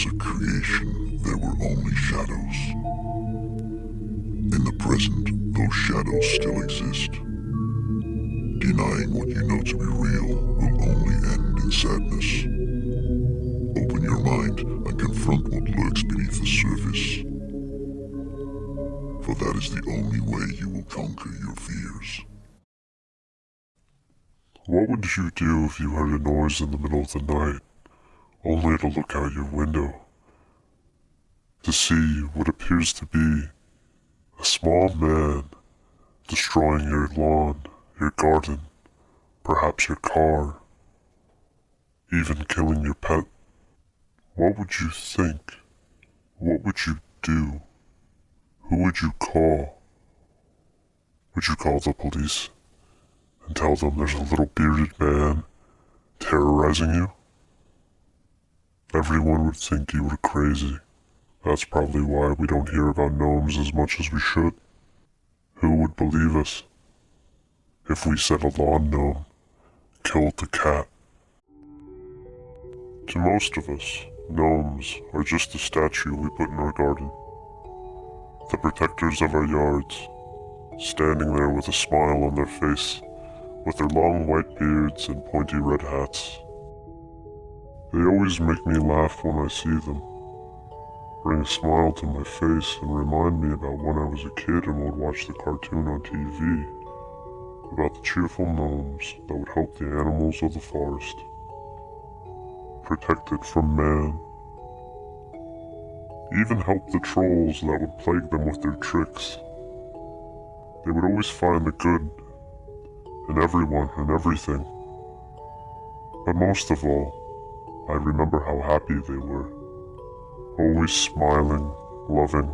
was a creation, there were only shadows. In the present, those shadows still exist. Denying what you know to be real will only end in sadness. Open your mind and confront what lurks beneath the surface. For that is the only way you will conquer your fears. What would you do if you heard a noise in the middle of the night, only to look out your window to see what appears to be a small man destroying your lawn, your garden, perhaps your car, even killing your pet? What would you think? What would you do? Who would you call? Would you call the police and tell them there's a little bearded man terrorizing you? Everyone would think you were crazy. That's probably why we don't hear about gnomes as much as we should. Who would believe us if we said a lawn gnome killed the cat? To most of us, gnomes are just a statue we put in our garden. The protectors of our yards, standing there with a smile on their face, with their long white beards and pointy red hats. They always make me laugh when I see them, bring a smile to my face and remind me about when I was a kid and would watch the cartoon on TV about the cheerful gnomes that would help the animals of the forest, protected from man, even help the trolls that would plague them with their tricks. They would always find the good in everyone and everything. But most of all, I remember how happy they were, always smiling, loving.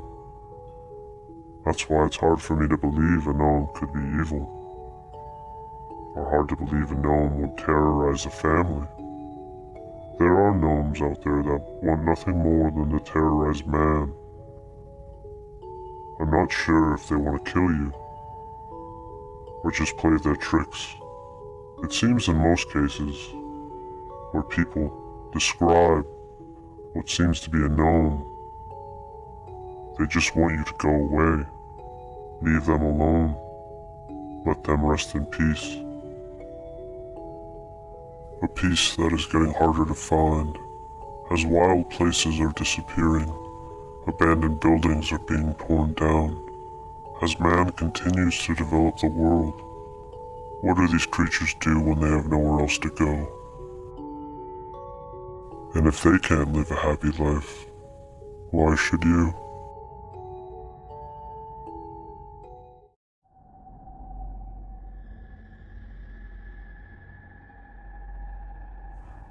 That's why it's hard for me to believe a gnome could be evil, or hard to believe a gnome would terrorize a family. There are gnomes out there that want nothing more than to terrorize man. I'm not sure if they want to kill you, or just play their tricks. It seems in most cases, where people describe what seems to be a gnome, they just want you to go away, leave them alone, let them rest in peace. A peace that is getting harder to find, as wild places are disappearing, abandoned buildings are being torn down, as man continues to develop the world. What do these creatures do when they have nowhere else to go? And if they can't live a happy life, why should you?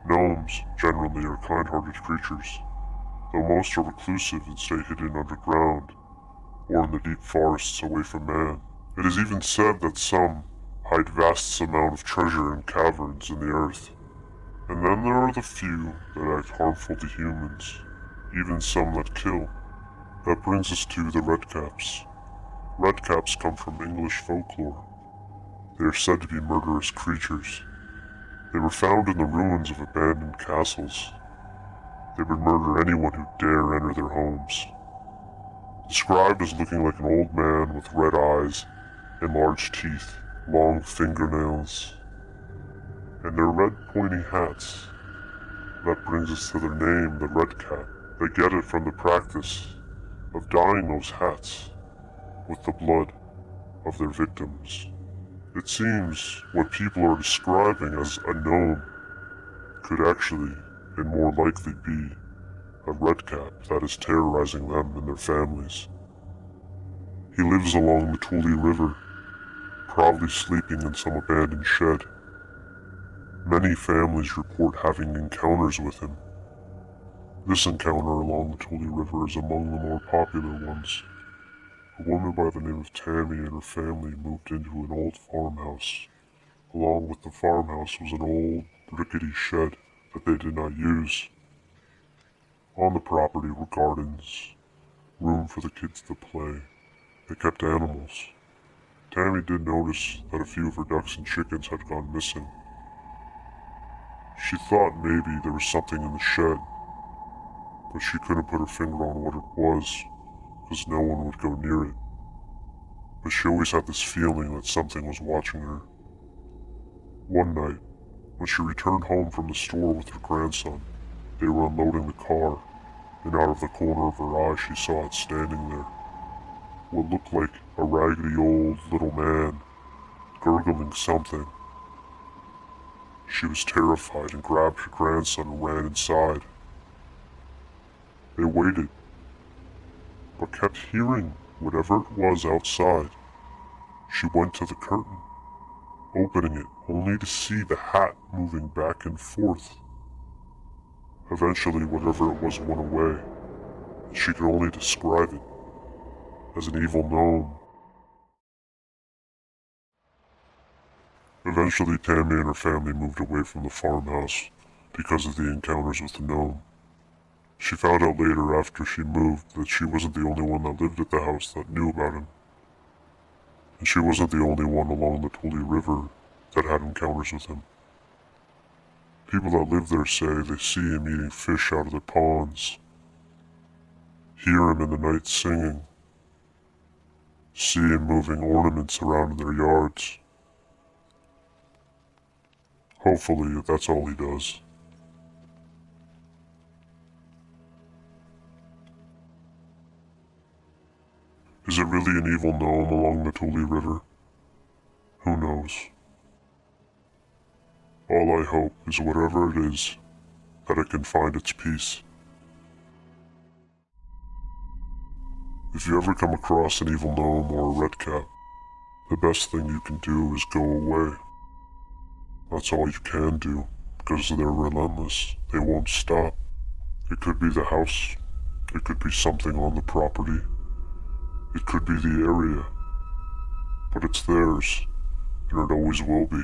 Gnomes generally are kind-hearted creatures, though most are reclusive and stay hidden underground, or in the deep forests away from man. It is even said that some hide vast amounts of treasure in caverns in the earth. And then there are the few that act harmful to humans, even some that kill. That brings us to the redcaps. Redcaps come from English folklore. They are said to be murderous creatures. They were found in the ruins of abandoned castles. They would murder anyone who dare enter their homes. Described as looking like an old man with red eyes, enlarged teeth, long fingernails, and their red pointy hats. That brings us to their name, the redcap. They get it from the practice of dyeing those hats with the blood of their victims. It seems what people are describing as a gnome could actually and more likely be a redcap that is terrorizing them and their families. He lives along the Tule River, probably sleeping in some abandoned shed. Many families report having encounters with him. This encounter along the Tule River is among the more popular ones. A woman by the name of Tammy and her family moved into an old farmhouse. Along with the farmhouse was an old, rickety shed that they did not use. On the property were gardens, room for the kids to play. They kept animals. Tammy did notice that a few of her ducks and chickens had gone missing. She thought maybe there was something in the shed. but she couldn't put her finger on what it was, because no one would go near it. But she always had this feeling that something was watching her. One night, when she returned home from the store with her grandson, they were unloading the car, and out of the corner of her eye she saw it standing there. What looked like a raggedy old little man, gurgling something. She was terrified and grabbed her grandson and ran inside. They waited, but kept hearing whatever it was outside. She went to the curtain, opening it only to see the hat moving back and forth. Eventually, whatever it was went away. She could only describe it as an evil gnome. Eventually, Tammy and her family moved away from the farmhouse because of the encounters with the gnome. She found out later after she moved that she wasn't the only one that lived at the house that knew about him. And she wasn't the only one along the Tule River that had encounters with him. People that live there say they see him eating fish out of their ponds, hear him in the night singing, see him moving ornaments around in their yards. Hopefully, that's all he does. Is it really an evil gnome along the Tule River? Who knows? All I hope is whatever it is, that it can find its peace. If you ever come across an evil gnome or a redcap, the best thing you can do is go away. That's all you can do, because they're relentless. They won't stop. It could be the house. It could be something on the property. It could be the area. But it's theirs, and it always will be.